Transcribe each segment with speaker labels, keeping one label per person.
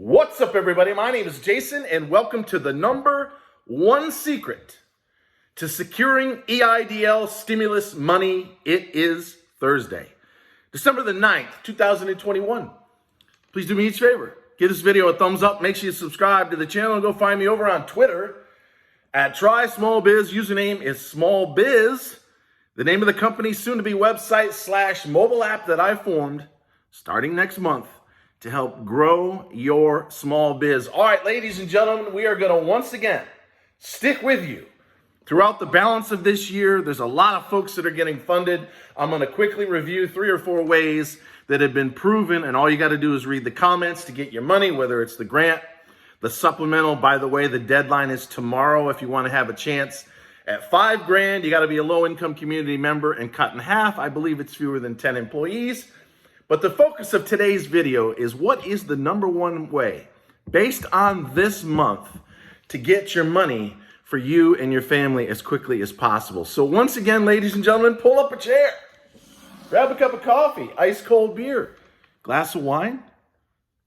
Speaker 1: What's up, everybody? My name is Jason, and welcome to the number one secret to securing EIDL stimulus money. It is Thursday, December the 9th, 2021. Please do me each favor. Give this video a thumbs up. Make sure you subscribe to the channel and go find me over on Twitter at TrySmallBiz. Username is SmallBiz. The name of the company, soon to be website / mobile app that I formed starting next month to help grow your small biz. All right, ladies and gentlemen, we are going to once again stick with you throughout the balance of this year. There's a lot of folks that are getting funded. I'm going to quickly review 3 or 4 ways that have been proven, and all you got to do is read the comments to get your money, whether it's the grant, the supplemental. By the way, the deadline is tomorrow. If you want to have a chance at $5 grand, you got to be a low-income community member and cut in half. I believe it's fewer than 10 employees. But the focus of today's video is what is the number one way, based on this month, to get your money for you and your family as quickly as possible. So once again, ladies and gentlemen, pull up a chair, grab a cup of coffee, ice cold beer, glass of wine,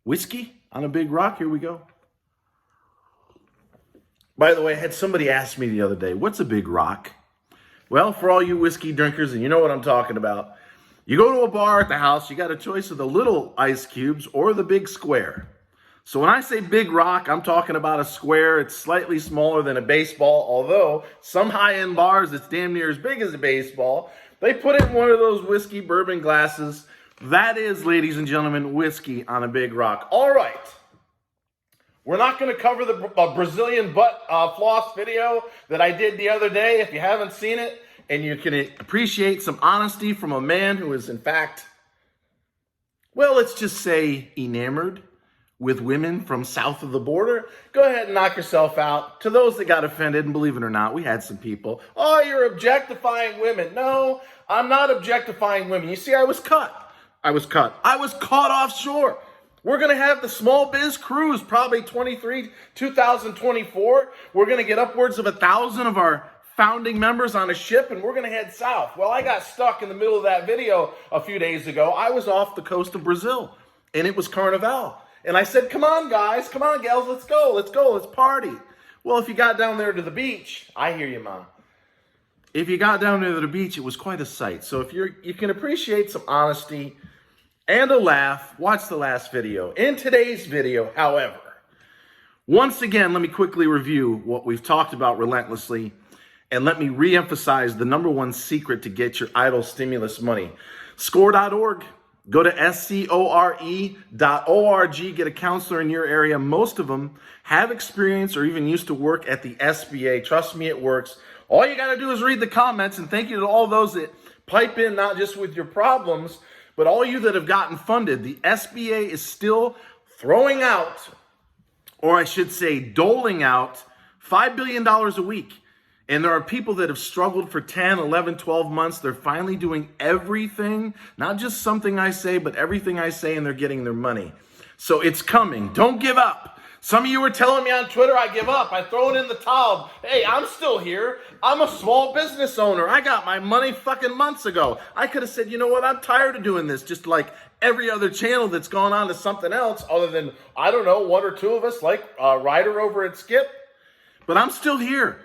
Speaker 1: whiskey on a big rock. Here we go. By the way, I had somebody ask me the other day, what's a big rock? Well, for all you whiskey drinkers, and you know what I'm talking about, you go to a bar at the house, you got a choice of the little ice cubes or the big square. So when I say big rock, I'm talking about a square. It's slightly smaller than a baseball, although some high-end bars, it's damn near as big as a baseball. They put it in one of those whiskey bourbon glasses. That is, ladies and gentlemen, whiskey on a big rock. All right. We're not going to cover the Brazilian butt floss video that I did the other day. If you haven't seen it, and you can appreciate some honesty from a man who is, in fact, well, let's just say enamored with women from south of the border, go ahead and knock yourself out. To those that got offended, and believe it or not, we had some people, oh, you're objectifying women. No, I'm not objectifying women. You see, I was cut. I was caught offshore. We're going to have the small biz cruise, probably 2024. We're going to get upwards of 1,000 of our founding members on a ship, and we're going to head south. Well, I got stuck in the middle of that video a few days ago. I was off the coast of Brazil, and it was Carnival. And I said, come on, guys, come on, gals, let's go, let's party. Well, if you got down there to the beach, I hear you, Mom. If you got down there to the beach, it was quite a sight. So if you can appreciate some honesty and a laugh, watch the last video. In today's video, however, once again, let me quickly review what we've talked about relentlessly. And let me reemphasize the number one secret to get your EIDL stimulus money. Score.org. Go to score.org. Get a counselor in your area. Most of them have experience or even used to work at the SBA. Trust me, it works. All you got to do is read the comments. And thank you to all those that pipe in, not just with your problems, but all you that have gotten funded. The SBA is still throwing out, or I should say doling out, $5 billion a week. And there are people that have struggled for 10, 11, 12 months. They're finally doing everything, not just something I say, but everything I say, and they're getting their money. So it's coming. Don't give up. Some of you were telling me on Twitter, I give up. I throw it in the towel. Hey, I'm still here. I'm a small business owner. I got my money fucking months ago. I could have said, you know what? I'm tired of doing this. Just like every other channel that's gone on to something else other than, I don't know, 1 or 2 of us like Ryder over at Skip. But I'm still here.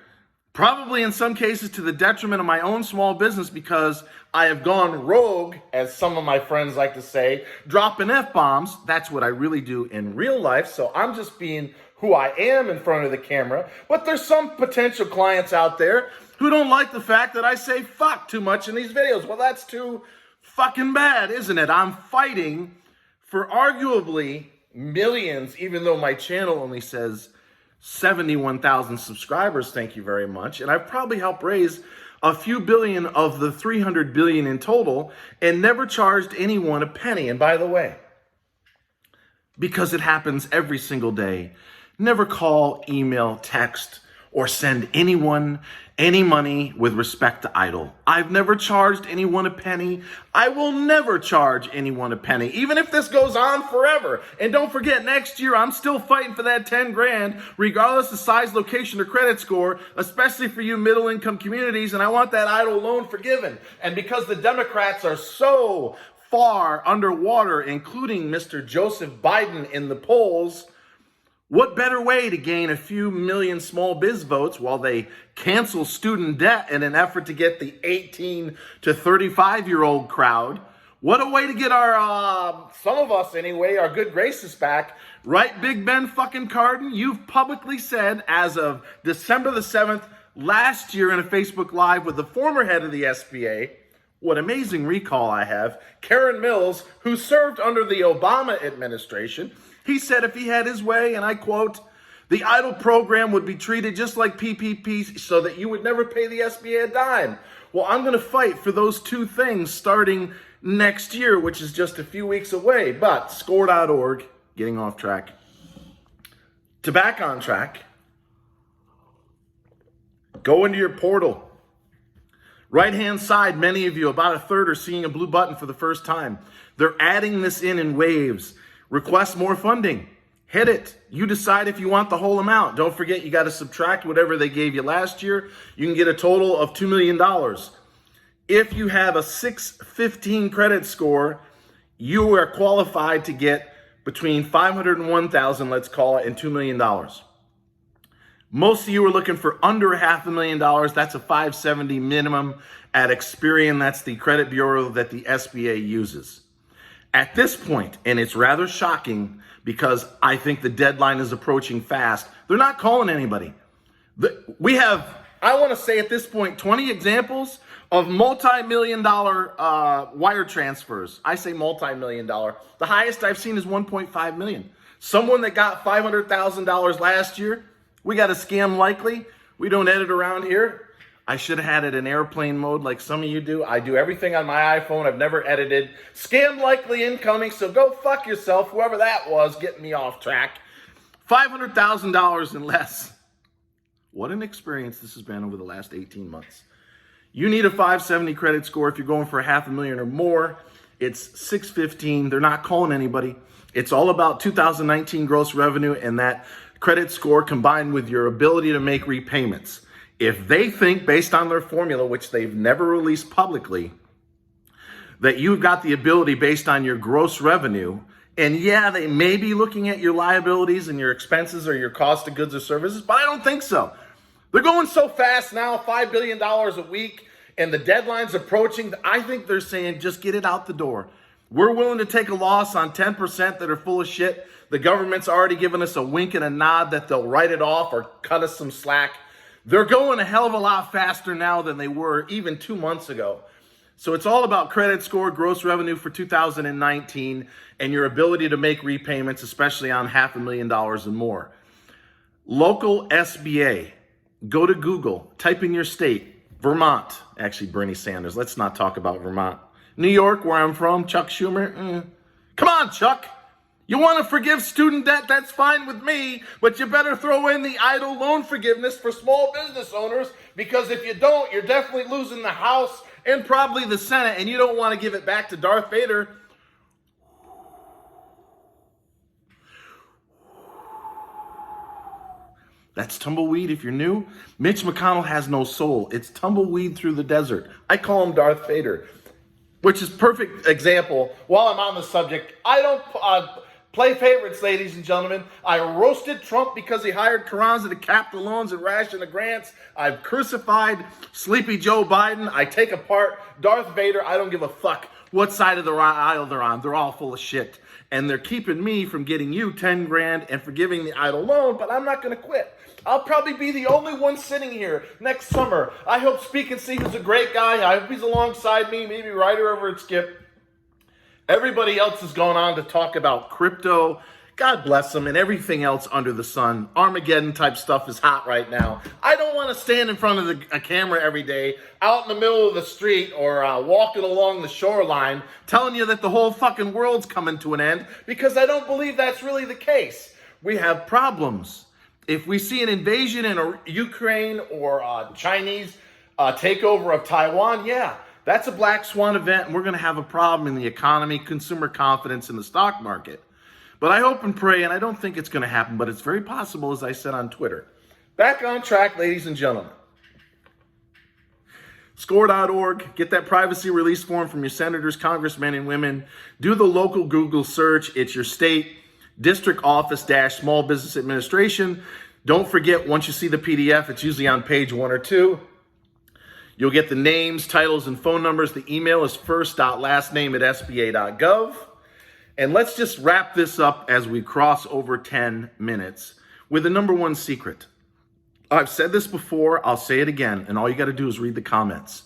Speaker 1: Probably in some cases to the detriment of my own small business because I have gone rogue, as some of my friends like to say, dropping F-bombs. That's what I really do in real life. So I'm just being who I am in front of the camera. But there's some potential clients out there who don't like the fact that I say fuck too much in these videos. Well, that's too fucking bad, isn't it? I'm fighting for arguably millions, even though my channel only says 71,000 subscribers, thank you very much. And I've probably helped raise a few billion of the 300 billion in total and never charged anyone a penny. And by the way, because it happens every single day, never call, email, text, or send anyone any money with respect to EIDL. I've never charged anyone a penny. I will never charge anyone a penny, even if this goes on forever. And don't forget, next year, I'm still fighting for that 10 grand, regardless of size, location, or credit score, especially for you middle-income communities, and I want that EIDL loan forgiven. And because the Democrats are so far underwater, including Mr. Joseph Biden in the polls, What better way to gain a few million small biz votes while they cancel student debt in an effort to get the 18 to 35-year-old crowd? What a way to get our, some of us anyway, our good graces back. Right, Big Ben fucking Cardin? You've publicly said as of December the 7th last year in a Facebook Live with the former head of the SBA, what amazing recall I have, Karen Mills, who served under the Obama administration. He said if he had his way, and I quote, the EIDL program would be treated just like PPP so that you would never pay the SBA a dime. Well, I'm going to fight for those two things starting next year, which is just a few weeks away. But Score.org, getting off track, to back on track, go into your portal. Right-hand side, many of you, about a third, are seeing a blue button for the first time. They're adding this in waves. Request more funding. Hit it. You decide if you want the whole amount. Don't forget, you got to subtract whatever they gave you last year. You can get a total of $2 million. If you have a 615 credit score, you are qualified to get between $501,000, let's call it, and $2 million. Most of you are looking for under $500,000. That's a 570 minimum at Experian. That's the credit bureau that the SBA uses. At this point, and it's rather shocking because I think the deadline is approaching fast, they're not calling anybody. We have, I want to say at this point, 20 examples of multi-million-dollar wire transfers. I say multi-million-dollar. The highest I've seen is $1.5 million. Someone that got $500,000 last year, we got a scam likely. We don't edit around here. I should have had it in airplane mode like some of you do. I do everything on my iPhone. I've never edited. Scam likely incoming, so go fuck yourself, whoever that was getting me off track. $500,000 and less. What an experience this has been over the last 18 months. You need a 570 credit score if you're going for $500,000 or more. It's 615. They're not calling anybody. It's all about 2019 gross revenue and that credit score combined with your ability to make repayments. If they think, based on their formula, which they've never released publicly, that you've got the ability based on your gross revenue, and yeah, they may be looking at your liabilities and your expenses or your cost of goods or services, but I don't think so. They're going so fast now, $5 billion a week, and the deadline's approaching. I think they're saying, just get it out the door. We're willing to take a loss on 10% that are full of shit. The government's already given us a wink and a nod that they'll write it off or cut us some slack. They're going a hell of a lot faster now than they were even 2 months ago. So it's all about credit score, gross revenue for 2019, and your ability to make repayments, especially on $500,000 and more. Local SBA. Go to Google, type in your state, Vermont. Actually, Bernie Sanders. Let's not talk about Vermont. New York, where I'm from, Chuck Schumer. Come on, Chuck. You want to forgive student debt? That's fine with me, but you better throw in the EIDL loan forgiveness for small business owners, because if you don't, you're definitely losing the House and probably the Senate, and you don't want to give it back to Darth Vader. That's Tumbleweed if you're new. Mitch McConnell has no soul. It's Tumbleweed through the desert. I call him Darth Vader, which is perfect example. While I'm on the subject, I don't play favorites, ladies and gentlemen. I roasted Trump because he hired Carranza to cap the loans and ration the grants. I've crucified Sleepy Joe Biden. I take apart Darth Vader. I don't give a fuck what side of the aisle they're on. They're all full of shit. And they're keeping me from getting you 10 grand and forgiving the EIDL loan, but I'm not going to quit. I'll probably be the only one sitting here next summer. I hope Speak and See, who's a great guy, I hope he's alongside me, maybe Ryder over at Skip. Everybody else is going on to talk about crypto. God bless them, and everything else under the sun. Armageddon type stuff is hot right now. I don't want to stand in front of a camera every day, out in the middle of the street or walking along the shoreline, telling you that the whole fucking world's coming to an end, because I don't believe that's really the case. We have problems. If we see an invasion in Ukraine or Chinese takeover of Taiwan, yeah, that's a black swan event, and we're going to have a problem in the economy, consumer confidence, in the stock market. But I hope and pray, and I don't think it's going to happen, but it's very possible, as I said on Twitter. Back on track, ladies and gentlemen. Score.org, get that privacy release form from your senators, congressmen, and women. Do the local Google search. It's your state. District Office - Small Business Administration. Don't forget, once you see the PDF, it's usually on page 1 or 2. You'll get the names, titles, and phone numbers. The email is first.lastname@sba.gov. And let's just wrap this up as we cross over 10 minutes with the number one secret. I've said this before, I'll say it again, and all you got to do is read the comments.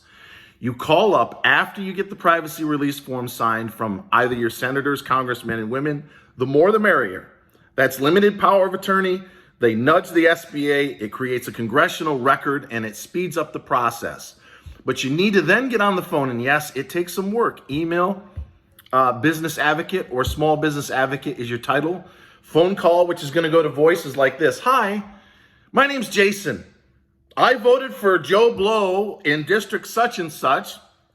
Speaker 1: You call up after you get the privacy release form signed from either your senators, congressmen, and women. The more the merrier. That's limited power of attorney. They nudge the SBA. It creates a congressional record, and it speeds up the process. But you need to then get on the phone, and yes, it takes some work. Email, business advocate or small business advocate is your title. Phone call, which is going to go to voice, is like this. Hi, my name's Jason. I voted for Joe Blow in district such and such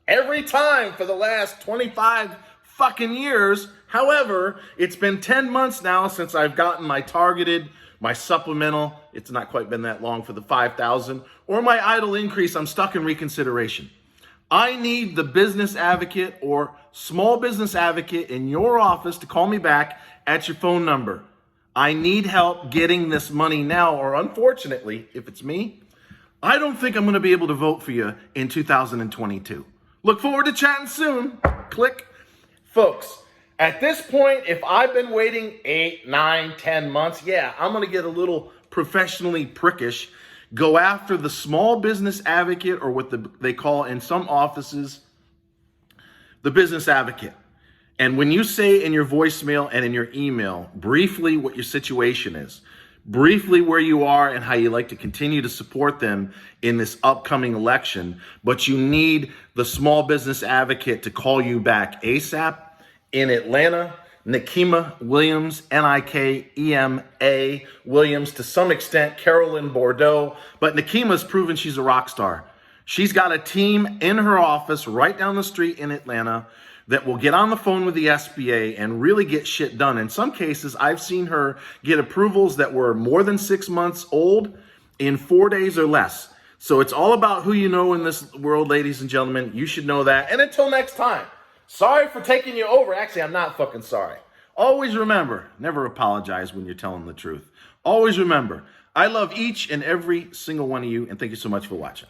Speaker 1: every time for the last 25 fucking years. However, it's been 10 months now since I've gotten my targeted, my supplemental. It's not quite been that long for the 5,000 or my EIDL increase. I'm stuck in reconsideration. I need the business advocate or small business advocate in your office to call me back at your phone number. I need help getting this money now, or unfortunately, if it's me, I don't think I'm going to be able to vote for you in 2022. Look forward to chatting soon. Click. Folks, at this point, if I've been waiting 8, 9, 10 months, yeah, I'm going to get a little professionally prickish. Go after the small business advocate, or what they call in some offices, the business advocate. And when you say in your voicemail and in your email, briefly what your situation is, briefly where you are and how you like to continue to support them in this upcoming election, but you need the small business advocate to call you back ASAP. In Atlanta, Nikema Williams, Nikema Williams, to some extent, Carolyn Bordeaux. But Nikema's proven she's a rock star. She's got a team in her office right down the street in Atlanta that will get on the phone with the SBA and really get shit done. In some cases, I've seen her get approvals that were more than 6 months old in 4 days or less. So it's all about who you know in this world, ladies and gentlemen. You should know that. And until next time, sorry for taking you over. Actually, I'm not fucking sorry. Always remember, never apologize when you're telling the truth. Always remember, I love each and every single one of you, and thank you so much for watching.